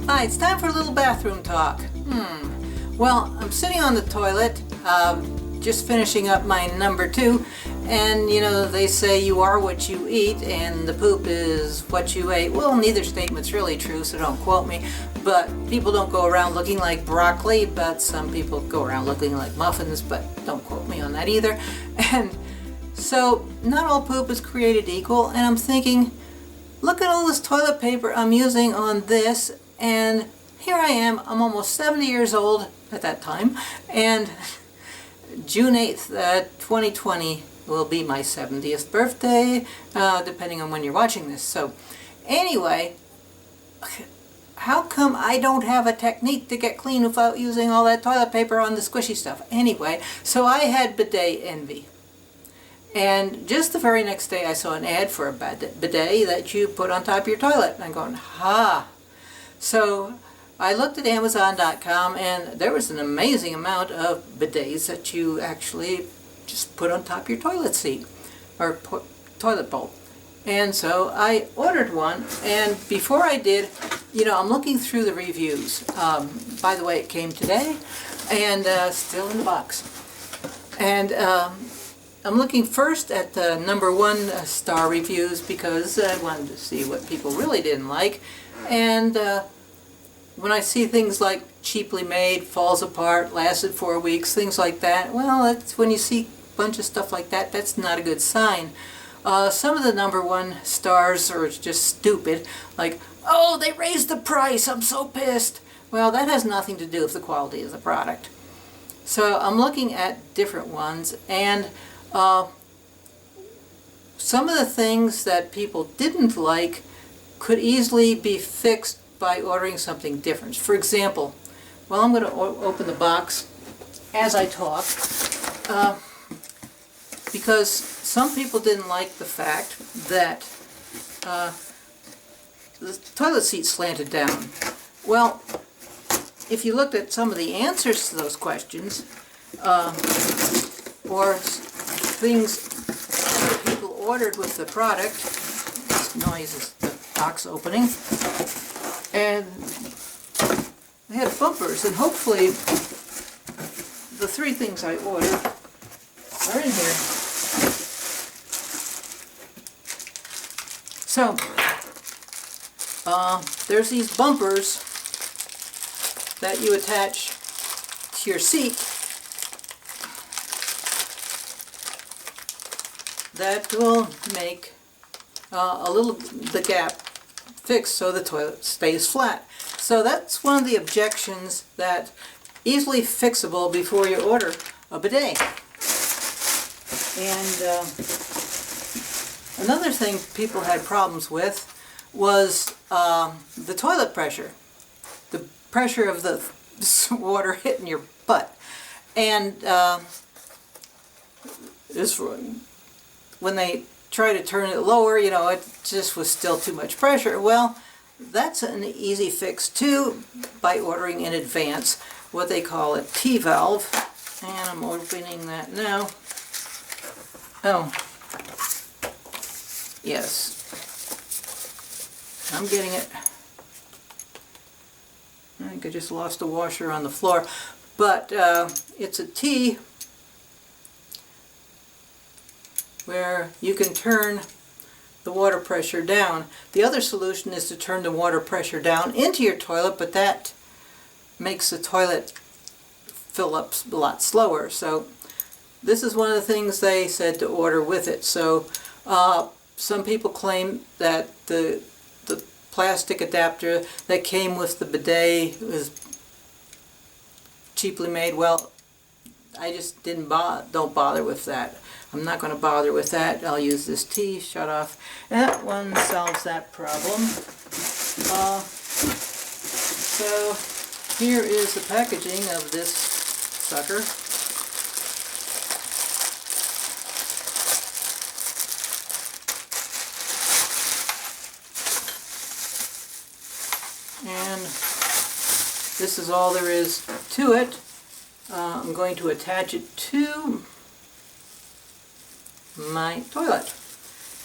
Hi, it's time for a little bathroom talk. Well, I'm sitting on the toilet, just finishing up my number 2, and you know, they say you are what you eat and the poop is what you ate. Well, neither statement's really true, so don't quote me, but people don't go around looking like broccoli, but some people go around looking like muffins, but don't quote me on that either. And so, not all poop is created equal, and I'm thinking, look at all this toilet paper I'm using on this, and here I am, I'm almost 70 years old at that time, and June 8th, 2020 will be my 70th birthday, depending on when you're watching this. So anyway, how come I don't have a technique to get clean without using all that toilet paper on the squishy stuff? Anyway, so I had bidet envy. And just the very next day I saw an ad for a bidet that you put on top of your toilet. And I'm going, ha! So I looked at Amazon.com and there was an amazing amount of bidets that you actually just put on top of your toilet seat or toilet bowl. And so I ordered one, and before I did, you know, I'm looking through the reviews. By the way, it came today and still in the box. And I'm looking first at the #1 star reviews because I wanted to see what people really didn't like. And when I see things like cheaply made, falls apart, lasted 4 weeks, things like that, well, that's when you see a bunch of stuff like that, that's not a good sign. Some of the #1 stars are just stupid, like, oh, they raised the price, I'm so pissed. Well, that has nothing to do with the quality of the product. So I'm looking at different ones, and some of the things that people didn't like could easily be fixed by ordering something different. For example, well, I'm going to open the box as I talk, because some people didn't like the fact that the toilet seat slanted down. Well, if you looked at some of the answers to those questions, or things that people ordered with the product, this noise is the box opening, and they had bumpers, and hopefully the 3 things I ordered are in here. So, there's these bumpers that you attach to your seat that will make the gap fixed so the toilet stays flat. So that's one of the objections, that easily fixable before you order a bidet. And another thing people had problems with was the toilet pressure. The pressure of the water hitting your butt. And when they try to turn it lower, you know, it just was still too much pressure. Well, that's an easy fix too, by ordering in advance what they call a T-valve. And I'm opening that now. Oh, yes, I'm getting it. I think I just lost a washer on the floor, but it's a T where you can turn the water pressure down. The other solution is to turn the water pressure down into your toilet, but that makes the toilet fill up a lot slower. So this is one of the things they said to order with it. So some people claim that the plastic adapter that came with the bidet was cheaply made. Well, I just don't bother with that. I'm not going to bother with that. I'll use this T, shut off. And that one solves that problem. So here is the packaging of this sucker. And this is all there is to it. I'm going to attach it to my toilet.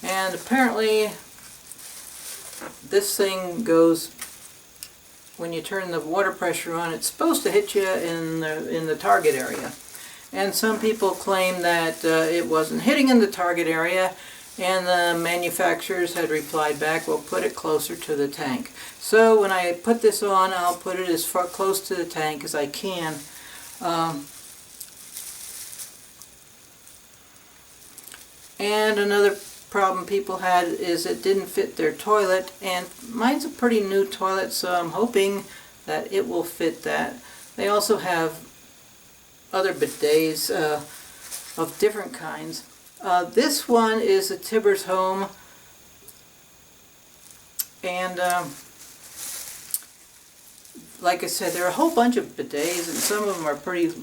And apparently this thing goes when you turn the water pressure on, it's supposed to hit you in the target area. And some people claim that it wasn't hitting in the target area, and the manufacturers had replied back, well, put it closer to the tank. So when I put this on, I'll put it as far close to the tank as I can. And another problem people had is it didn't fit their toilet, and mine's a pretty new toilet, so I'm hoping that it will fit that. They also have other bidets of different kinds. This one is a Tibbers Home, and like I said, there are a whole bunch of bidets, and some of them are pretty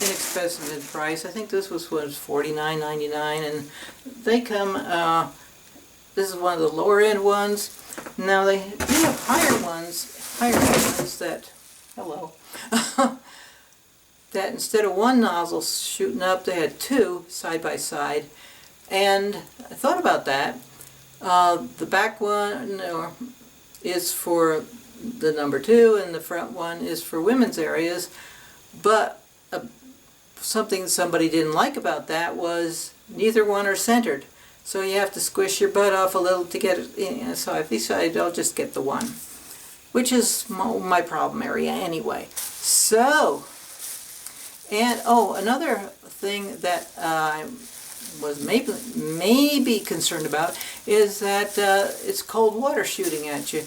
inexpensive in price. I think this was $49.99, and they come, this is one of the lower end ones. Now they have higher ones that, hello, that instead of one nozzle shooting up, they had two side by side. And I thought about that. The back one is for the number 2, and the front one is for women's areas. But something somebody didn't like about that was neither one are centered. So you have to squish your butt off a little to get it in. So I decided I'll just get the one, which is my problem area anyway. So, and oh, another thing that I was maybe concerned about is that it's cold water shooting at you.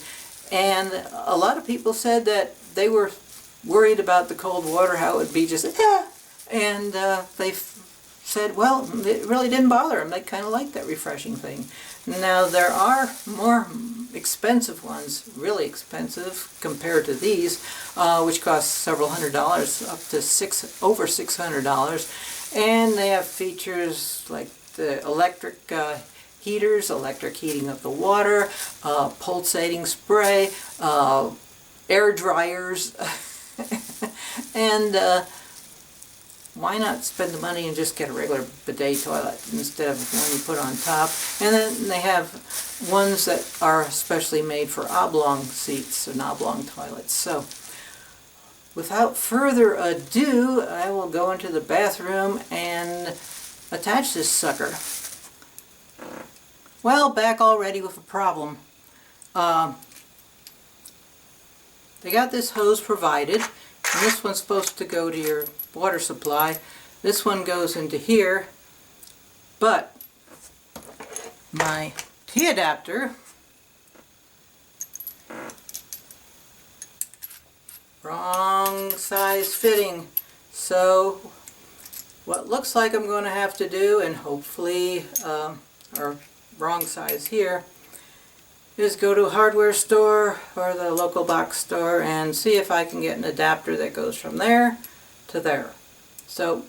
And a lot of people said that they were worried about the cold water, how it would be just, and they said, well, it really didn't bother them. They kind of like that refreshing thing. Now, there are more expensive ones, really expensive compared to these, which cost several $100s, up to over $600. And they have features like the electric heaters, electric heating of the water, pulsating spray, air dryers, and why not spend the money and just get a regular bidet toilet instead of one you put on top? And then they have ones that are especially made for oblong seats and oblong toilets. So without further ado, I will go into the bathroom and attach this sucker. Well, back already with a problem. They got this hose provided, and this one's supposed to go to your water supply. This one goes into here, but my T-adapter, wrong size fitting. So what looks like I'm going to have to do, and hopefully, or wrong size here, is go to a hardware store or the local box store and see if I can get an adapter that goes from there to there. So,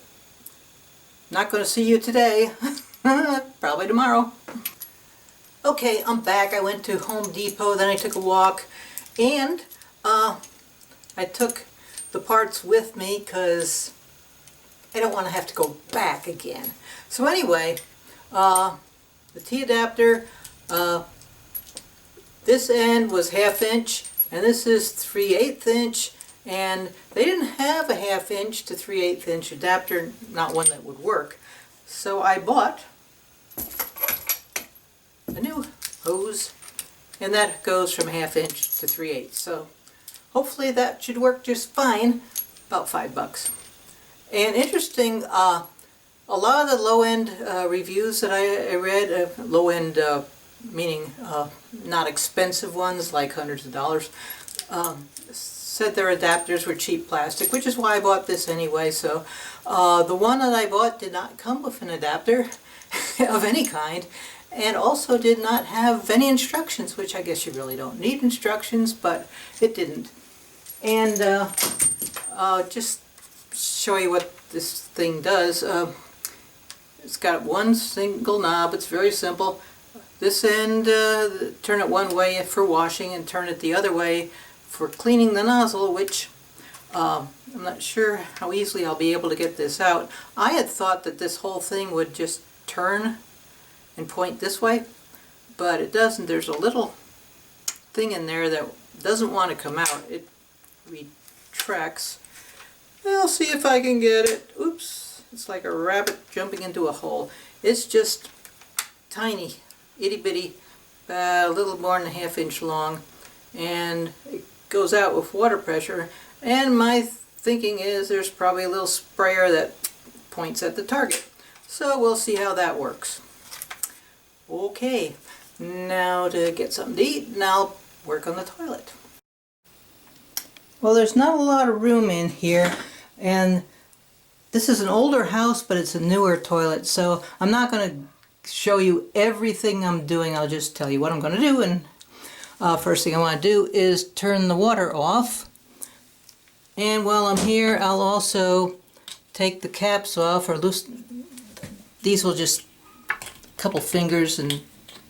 not going to see you today, probably tomorrow. Okay, I'm back. I went to Home Depot, then I took a walk, and I took the parts with me because I don't want to have to go back again. So anyway, the T-adapter, this end was 1/2 inch, and this is 3/8 inch, and they didn't have a 1/2 inch to 3/8 inch adapter, not one that would work. So I bought a new hose, and that goes from 1/2 inch to 3/8. So hopefully that should work just fine, about $5. And interesting, a lot of the low-end reviews that I read, low-end meaning not expensive ones like hundreds of dollars, said their adapters were cheap plastic, which is why I bought this anyway. So the one that I bought did not come with an adapter of any kind, and also did not have any instructions, which I guess you really don't need instructions, but it didn't. And just show you what this thing does. It's got one single knob. It's very simple. This end, turn it one way for washing and turn it the other way for cleaning the nozzle, which I'm not sure how easily I'll be able to get this out. I had thought that this whole thing would just turn and point this way, but it doesn't. There's a little thing in there that doesn't want to come out. It retracts. I'll see if I can get it. Oops, it's like a rabbit jumping into a hole. It's just tiny, itty bitty, a little more than a ½ inch long, and it goes out with water pressure. And my thinking is there's probably a little sprayer that points at the target. So we'll see how that works. Okay, now to get something to eat, and I'll work on the toilet. Well, there's not a lot of room in here, and this is an older house, but it's a newer toilet, so I'm not going to show you everything I'm doing. I'll just tell you what I'm going to do. And first thing I want to do is turn the water off. And while I'm here, I'll also take the caps off, or loosen. These will just a couple fingers and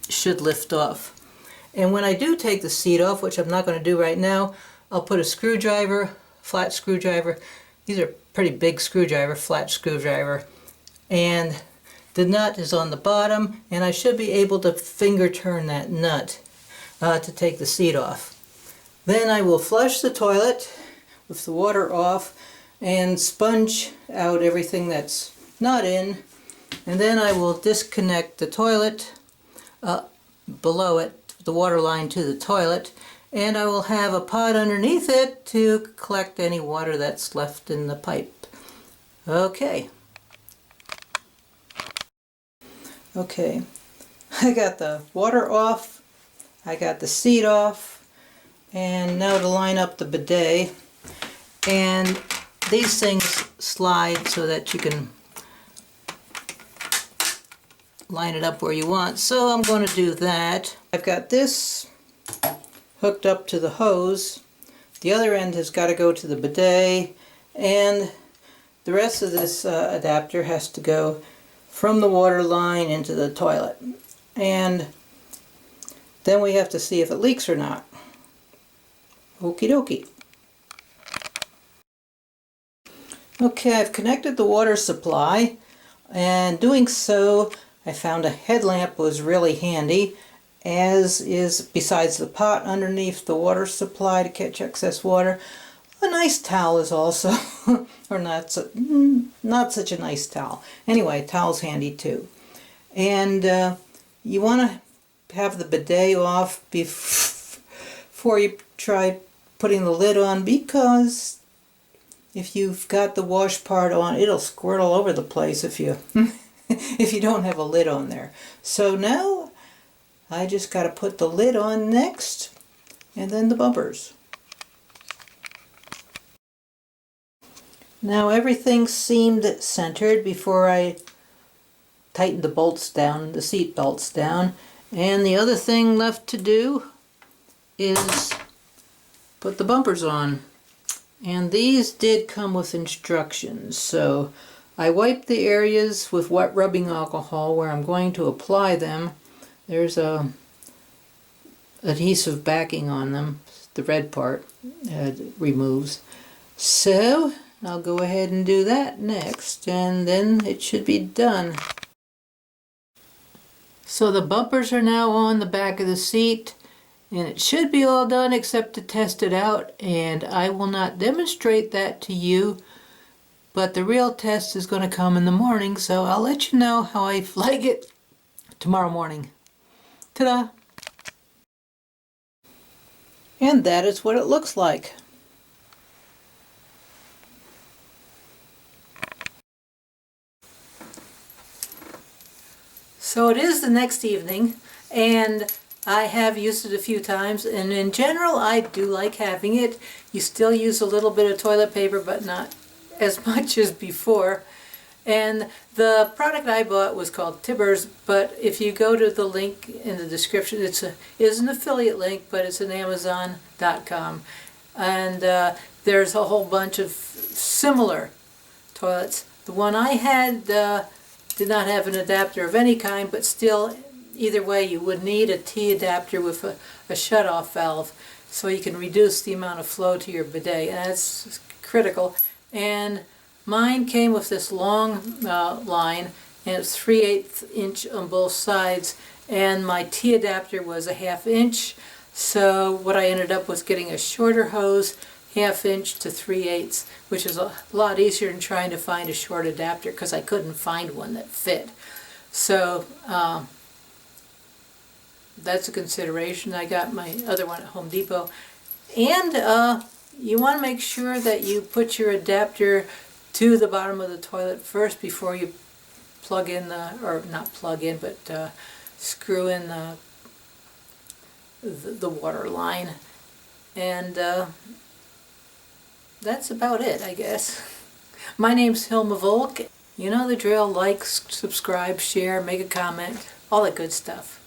should lift off. And when I do take the seat off, which I'm not going to do right now, I'll put a screwdriver, flat screwdriver. These are pretty big screwdriver, flat screwdriver. And the nut is on the bottom, and I should be able to finger turn that nut to take the seat off. Then I will flush the toilet with the water off and sponge out everything that's not in. And then I will disconnect the toilet below it, the water line to the toilet, and I will have a pot underneath it to collect any water that's left in the pipe. Okay. Okay, I got the water off, I got the seat off, and now to line up the bidet. And these things slide so that you can line it up where you want. So I'm going to do that. I've got this hooked up to the hose. The other end has got to go to the bidet, and the rest of this adapter has to go from the water line into the toilet. And then we have to see if it leaks or not. Okie dokie. Okay, I've connected the water supply, and doing so I found a headlamp was really handy, as is, besides the pot underneath the water supply to catch excess water, a nice towel is also, or not such a nice towel. Anyway, towel's handy too. And you want to have the bidet off before you try putting the lid on, because if you've got the wash part on, it'll squirt all over the place if you if you don't have a lid on there. So now I just got to put the lid on next, and then the bumpers. Now everything seemed centered before I tightened the bolts down, the seat belts down, and the other thing left to do is put the bumpers on. And these did come with instructions, so I wiped the areas with wet rubbing alcohol where I'm going to apply them. There's a adhesive backing on them, the red part removes. So I'll go ahead and do that next, and then it should be done. So the bumpers are now on the back of the seat, and it should be all done except to test it out, and I will not demonstrate that to you, but the real test is going to come in the morning, so I'll let you know how I like it tomorrow morning. Ta-da! And that is what it looks like. So it is the next evening, and I have used it a few times, and in general I do like having it. You still use a little bit of toilet paper, but not as much as before. And the product I bought was called Tibbers, but if you go to the link in the description, it is an affiliate link, but it's an Amazon.com. And there's a whole bunch of similar toilets. The one I had did not have an adapter of any kind, but still, either way, you would need a T adapter with a shut-off valve so you can reduce the amount of flow to your bidet, and that's critical. And mine came with this long line, and it's 3/8 inch on both sides, and my T adapter was a 1/2 inch, So what I ended up was getting a shorter hose, 1/2 inch to 3/8, which is a lot easier than trying to find a short adapter because I couldn't find one that fit. So that's a consideration. I got my other one at Home Depot. And you want to make sure that you put your adapter to the bottom of the toilet first before you plug in the, or not plug in, but screw in the water line. And that's about it, I guess. My name's Hilma Volk. You know the drill. Like, subscribe, share, make a comment, all that good stuff.